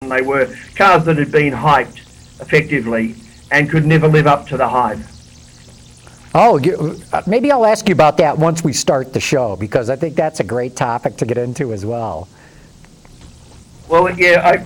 they were cars that had been hyped effectively and could never live up to the hype. Oh, maybe I'll ask you about that once we start the show, because I think that's a great topic to get into as well. Well, yeah,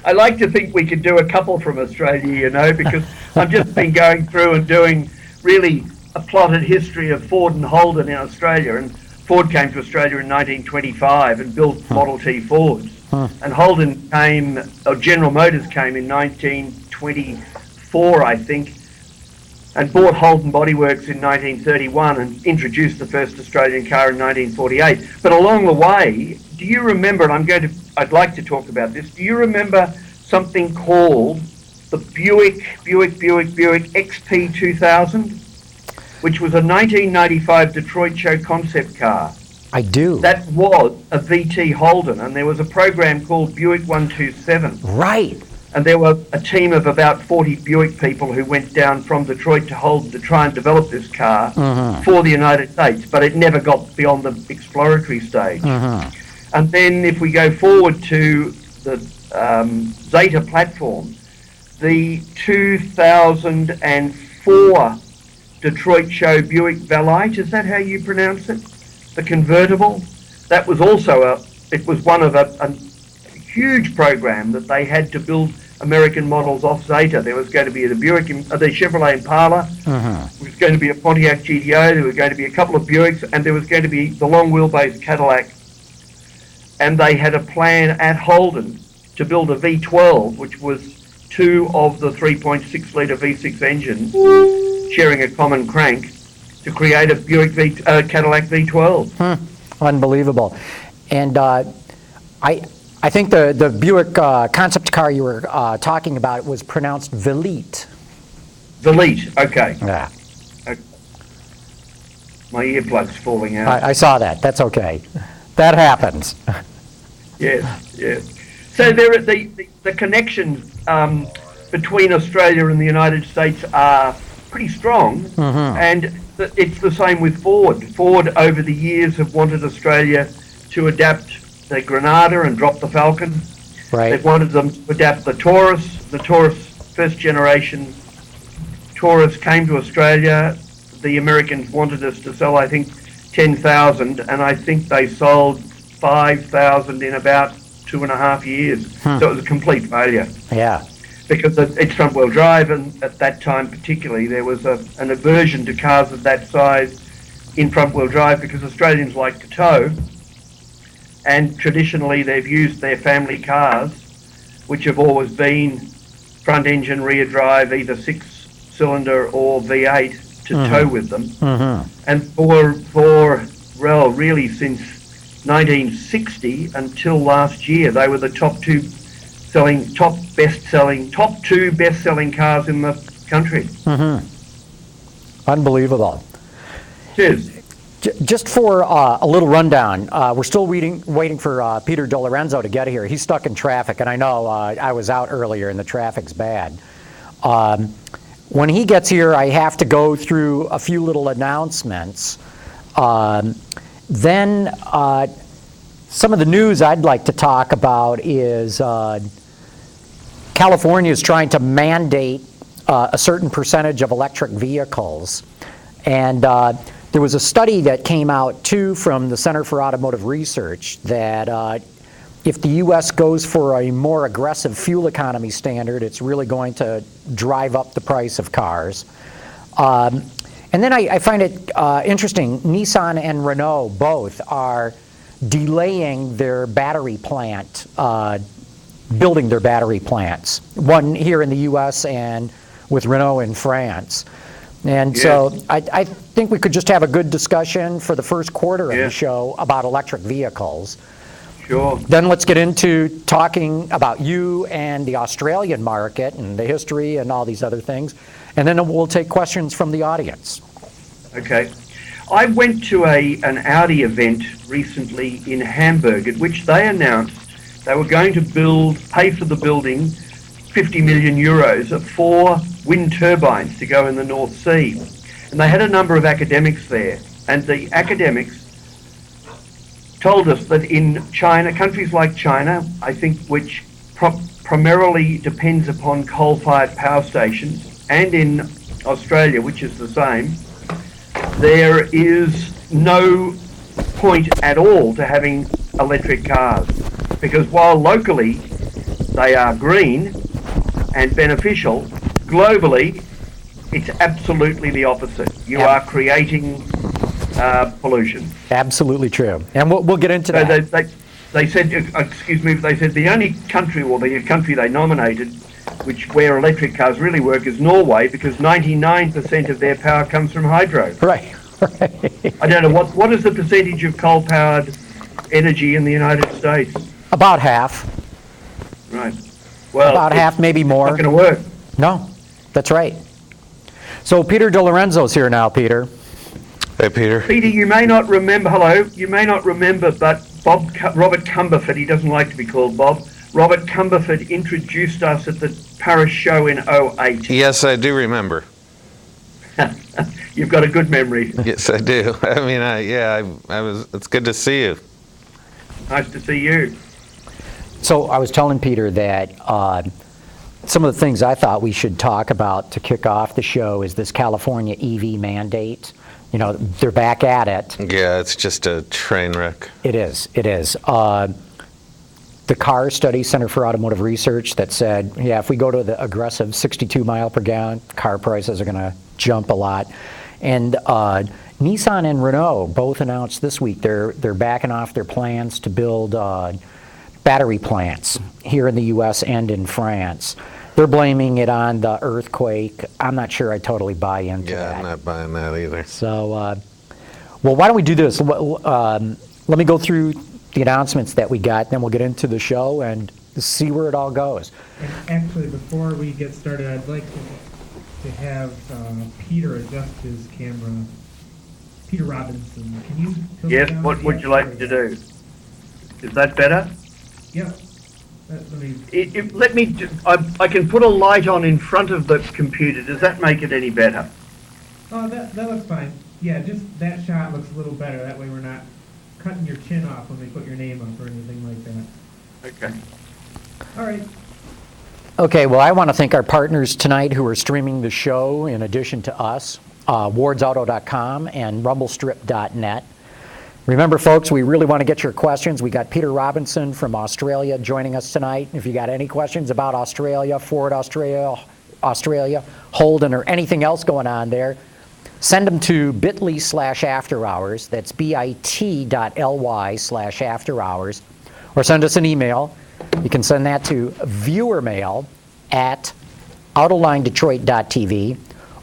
I like to think we could do a couple from Australia, you know, because I've just been going through and doing really a plotted history of Ford and Holden in Australia. And Ford came to Australia in 1925 and built Model T Fords. And Holden came, or General Motors came in 1924, I think, and bought Holden Body Works in 1931 and introduced the first Australian car in 1948. But along the way, do you remember, and I'd like to talk about this, do you remember something called the Buick XP 2000, which was a 1995 Detroit show concept car? I do. That was a VT Holden, and there was a program called Buick 127. Right. And there were a team of about 40 Buick people who went down from Detroit to Holden to try and develop this car for the United States, but it never got beyond the exploratory stage. And then if we go forward to the Zeta platform, the 2004 Detroit show Buick Valite, is that how you pronounce it? The convertible? That was also it was one of a huge program that they had to build American models off Zeta. There was going to be the Chevrolet Impala, there was going to be a Pontiac GTO, there were going to be a couple of Buicks, and there was going to be the long wheelbase Cadillac. And they had a plan at Holden to build a V12, which was two of the 3.6 litre V6 engines sharing a common crank to create a Buick Cadillac V12. Unbelievable. And I think the Buick concept car you were talking about was pronounced Velite. Velite, okay. Yeah. My earplug's falling out. I saw that. That's okay. That happens. Yes. So there are the connections between Australia and the United States are pretty strong, and it's the same with Ford. Ford over the years have wanted Australia to adapt the Granada and drop the Falcon. Right. They've wanted them to adapt the Taurus. The Taurus, first generation Taurus came to Australia. The Americans wanted us to sell, I think, 10,000, and I think they sold 5,000 in about 2.5 years. So it was a complete failure. Yeah. Because it's front-wheel drive, and at that time particularly, there was an aversion to cars of that size in front-wheel drive because Australians like to tow, and traditionally they've used their family cars, which have always been front-engine, rear drive, either six-cylinder or V8 to tow with them. And for really since 1960 until last year, they were the top two best-selling cars in the country. Unbelievable. Cheers. Just for a little rundown, we're still waiting for Peter De Lorenzo to get here. He's stuck in traffic, and I know I was out earlier and the traffic's bad. When he gets here, I have to go through a few little announcements. Then some of the news I'd like to talk about is California is trying to mandate a certain percentage of electric vehicles. And there was a study that came out, too, from the Center for Automotive Research that if the U.S. goes for a more aggressive fuel economy standard, it's really going to drive up the price of cars. And then I find it interesting, Nissan and Renault both are delaying their battery plant, building their battery plants, one here in the U.S. and with Renault in France. And so I think we could just have a good discussion for the first quarter of the show about electric vehicles. Sure. Then let's get into talking about you and the Australian market and the history and all these other things. And then we'll take questions from the audience. Okay. I went to an Audi event recently in Hamburg at which they announced they were going to pay for the building 50 million euros of 4 wind turbines to go in the North Sea. And they had a number of academics there. And the academics told us that in China, countries like China, I think, which primarily depends upon coal-fired power stations, and in Australia, which is the same, there is no point at all to having electric cars, because while locally they are green and beneficial, globally it's absolutely the opposite. You are creating pollution. Absolutely true. And we'll get into So that. they said, they said the only country, or the country they nominated, where electric cars really work, is Norway, because 99% of their power comes from hydro. Right. I don't know, what is the percentage of coal-powered energy in the United States? About half. Right. Well, About half, maybe more. It's not going to work. No, that's right. So Peter De Lorenzo's here now, Peter. Hey, Peter. Peter, you may not remember, but Robert Cumberford, he doesn't like to be called Bob, Robert Cumberford introduced us at the Paris show in '08. Yes, I do remember. You've got a good memory. Yes, I do. I mean, I was. It's good to see you. Nice to see you. So I was telling Peter that some of the things I thought we should talk about to kick off the show is this California EV mandate. You know, they're back at it. Yeah, it's just a train wreck. It is. It is. The CAR study, Center for Automotive Research, that said, yeah, if we go to the aggressive 62 mile per gallon, car prices are going to jump a lot. And Nissan and Renault both announced this week they're backing off their plans to build battery plants here in the U.S. and in France. They're blaming it on the earthquake. I'm not sure I totally buy into that. Yeah, I'm not buying that either. So, well, why don't we do this? Let me go through the announcements that we got, then we'll get into the show and see where it all goes. And actually, before we get started, I'd like to have Peter adjust his camera. Peter Robinson, can you? Yes, what would you like me to do? Is that better? Yep. Let me. I can put a light on in front of the computer. Does that make it any better? Oh, that looks fine. Yeah, just that shot looks a little better. That way we're not cutting your chin off when we put your name up or anything like that. Okay. All right. Okay, well, I want to thank our partners tonight who are streaming the show in addition to us, wardsauto.com and rumblestrip.net. Remember, folks, we really want to get your questions. We got Peter Robinson from Australia joining us tonight. If you got any questions about Australia, Ford Australia, Holden, or anything else going on there, send them to bit.ly/afterhours. That's bit.ly/afterhours. Or send us an email. You can send that to viewermail@autolinedetroit.tv.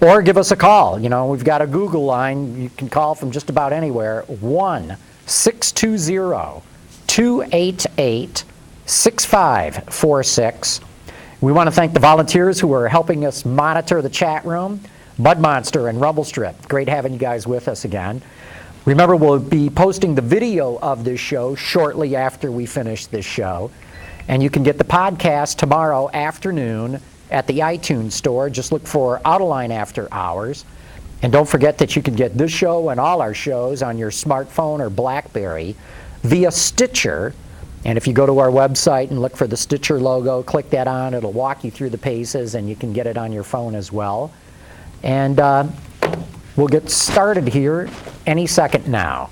Or give us a call. You know, we've got a Google line. You can call from just about anywhere. 1-620-288-6546. We want to thank the volunteers who are helping us monitor the chat room. Mud Monster and Rumble Strip. Great having you guys with us again. Remember, we'll be posting the video of this show shortly after we finish this show. And you can get the podcast tomorrow afternoon at the iTunes store. Just look for Autoline After Hours. And don't forget that you can get this show and all our shows on your smartphone or BlackBerry via Stitcher. And if you go to our website and look for the Stitcher logo, click that on. It'll walk you through the paces, and you can get it on your phone as well. And we'll get started here any second now.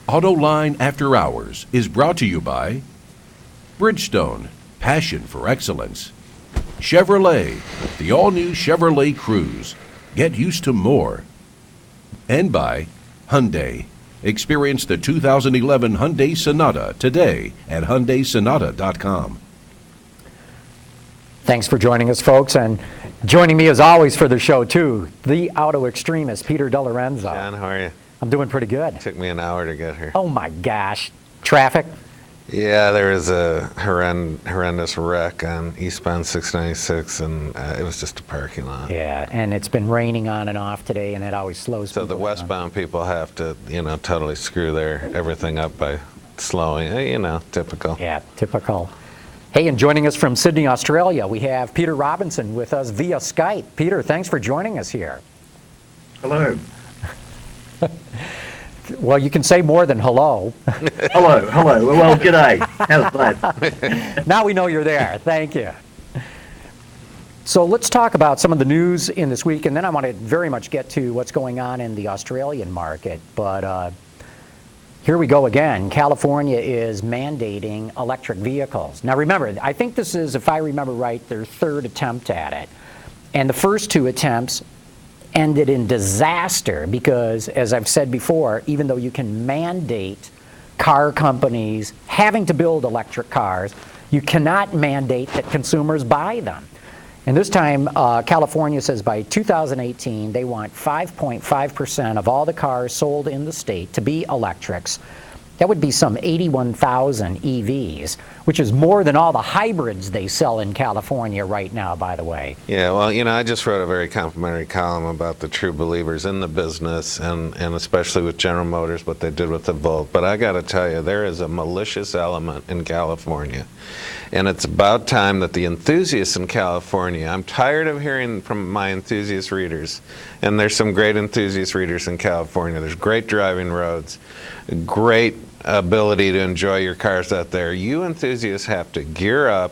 Autoline After Hours is brought to you by Bridgestone, passion for excellence. Chevrolet, the all-new Chevrolet Cruze. Get used to more. And by Hyundai. Experience the 2011 Hyundai Sonata today at HyundaiSonata.com. Thanks for joining us, folks, and joining me as always for the show, too, the Autoextremist, Peter De Lorenzo. John, how are you? I'm doing pretty good. Took me an hour to get here. Oh my gosh. Traffic? Yeah, there was a horrendous wreck on eastbound 696, and it was just a parking lot. Yeah, and it's been raining on and off today, and it always slows So people the westbound people have to, totally screw everything up by slowing. Typical. Yeah, typical. Hey, and joining us from Sydney, Australia, we have Peter Robinson with us via Skype. Peter, thanks for joining us here. Hello. Well, you can say more than hello. Hello. Well, g'day. How's that? Now we know you're there. Thank you. So let's talk about some of the news in this week, and then I want to very much get to what's going on in the Australian market. But here we go again. California is mandating electric vehicles. Now remember, I think this is, if I remember right, their third attempt at it. And the first two attempts ended in disaster because, as I've said before, even though you can mandate car companies having to build electric cars, you cannot mandate that consumers buy them. And this time, California says by 2018, they want 5.5% of all the cars sold in the state to be electrics. That would be some 81,000 EVs, which is more than all the hybrids they sell in California right now, by the way. Yeah, well, I just wrote a very complimentary column about the true believers in the business, and especially with General Motors, what they did with the Volt. But I got to tell you, there is a malicious element in California. And it's about time that the enthusiasts in California, I'm tired of hearing from my enthusiast readers, and there's some great enthusiast readers in California. There's great driving roads, great ability to enjoy your cars out there. You enthusiasts have to gear up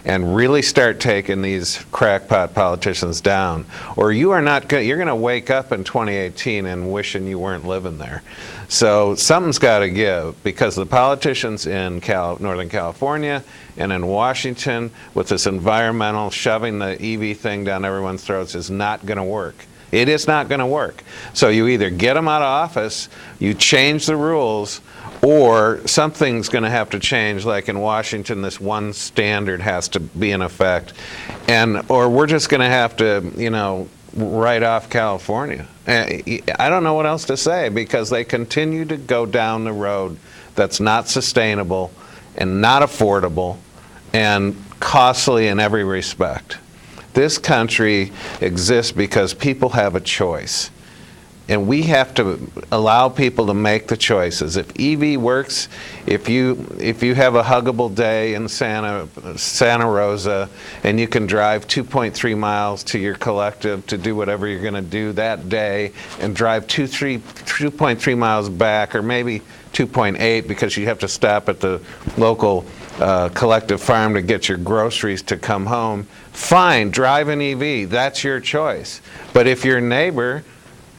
and really start taking these crackpot politicians down, or you are not good. You're going to wake up in 2018 and wishing you weren't living there. So something's got to give, because the politicians in Northern California and in Washington with this environmental shoving the EV thing down everyone's throats is not going to work. It is not going to work. So you either get them out of office, you change the rules, or something's going to have to change. Like in Washington, this one standard has to be in effect, or we're just going to have to, write off California. I don't know what else to say, because they continue to go down the road that's not sustainable and not affordable and costly in every respect. This country exists because people have a choice. And we have to allow people to make the choices. If EV works, if you have a huggable day in Santa Rosa, and you can drive 2.3 miles to your collective to do whatever you're going to do that day, and drive 2.3 miles back, or maybe 2.8 because you have to stop at the local collective farm to get your groceries to come home, fine, drive an EV. That's your choice. But if your neighbor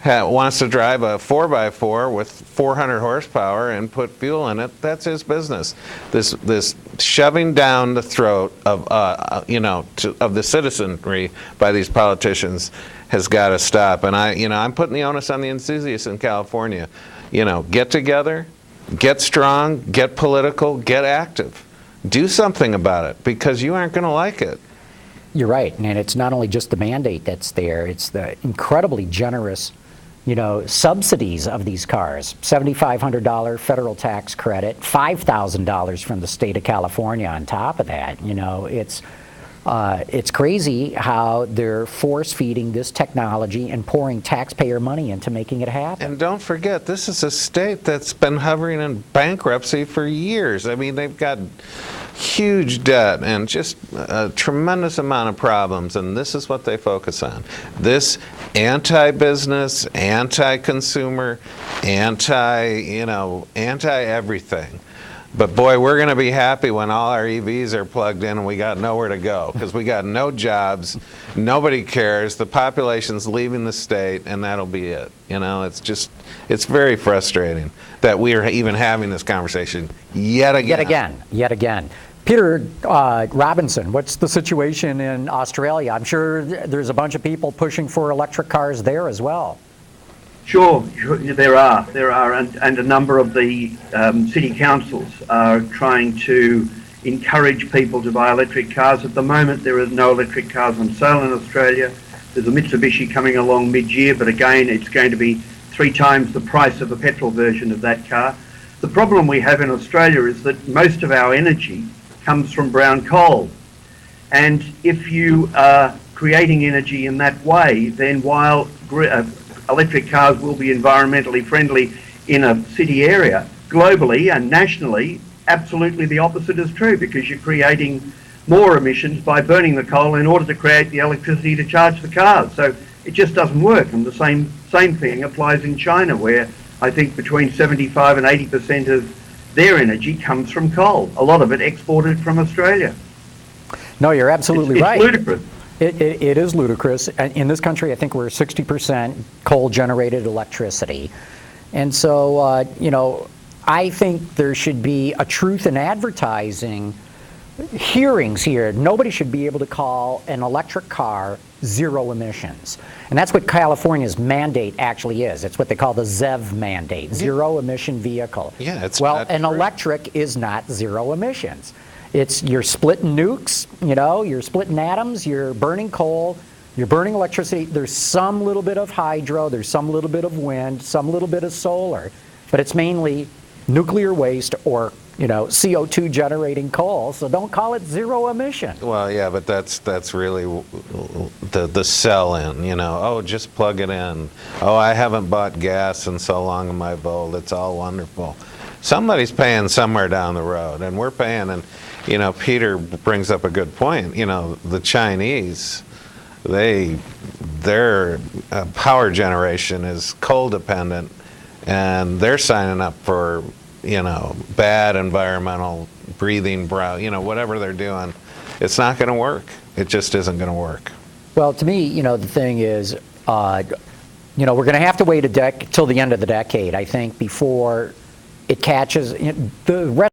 wants to drive a 4x4 with 400 horsepower and put fuel in it, that's his business. This shoving down the throat of of the citizenry by these politicians has got to stop. And I'm putting the onus on the enthusiasts in California. Get together, get strong, get political, get active. Do something about it, because you aren't going to like it. You're right, and it's not only just the mandate that's there, it's the incredibly generous subsidies of these cars. $7,500 federal tax credit, $5,000 from the state of California on top of that. It's crazy how they're force-feeding this technology and pouring taxpayer money into making it happen. And don't forget, this is a state that's been hovering in bankruptcy for years. I mean, they've got huge debt and just a tremendous amount of problems, and this is what they focus on. This anti-business, anti-consumer, anti-everything. But boy, we're going to be happy when all our EVs are plugged in and we got nowhere to go, because we got no jobs, nobody cares, the population's leaving the state, and that'll be it. It's very frustrating that we are even having this conversation yet again. Yet again. Peter Robinson, what's the situation in Australia? I'm sure there's a bunch of people pushing for electric cars there as well. Sure, there are, and a number of the city councils are trying to encourage people to buy electric cars. At the moment, there are no electric cars on sale in Australia. There's a Mitsubishi coming along mid-year, but again, it's going to be 3 times the price of a petrol version of that car. The problem we have in Australia is that most of our energy comes from brown coal. And if you are creating energy in that way, then while electric cars will be environmentally friendly in a city area, globally and nationally, absolutely the opposite is true, because you're creating more emissions by burning the coal in order to create the electricity to charge the cars. So it just doesn't work. And the same thing applies in China, where I think between 75 and 80% of their energy comes from coal. A lot of it exported from Australia. No, you're absolutely It's right. ludicrous. It is ludicrous. In this country, I think we're 60% coal-generated electricity. And so, you know, I think there should be a truth in advertising hearings here. Nobody should be able to call an electric car zero emissions. And that's what California's mandate actually is. It's what they call the ZEV mandate, zero emission vehicle. Yeah, it's well, not an true. electric is not zero emissions. It's you're splitting nukes, you know, you're splitting atoms, you're burning coal, you're burning electricity. There's some little bit of hydro, there's some little bit of wind, some little bit of solar, but it's mainly nuclear waste or, you know, CO2 generating coal, so don't call it zero emission. Well, yeah, but that's really the sell-in, you know. Oh, just plug it in. Oh, I haven't bought gas in so long in my Volt. It's all wonderful. Somebody's paying somewhere down the road, and we're paying. And you know, Peter brings up a good point. You know, the Chinese, their power generation is coal dependent, and they're signing up for, you know, bad environmental breathing, you know, whatever they're doing. It's not going to work. It just isn't going to work. Well, to me, you know, the thing is, you know, we're going to have to wait till the end of the decade, I think, before it catches the rest.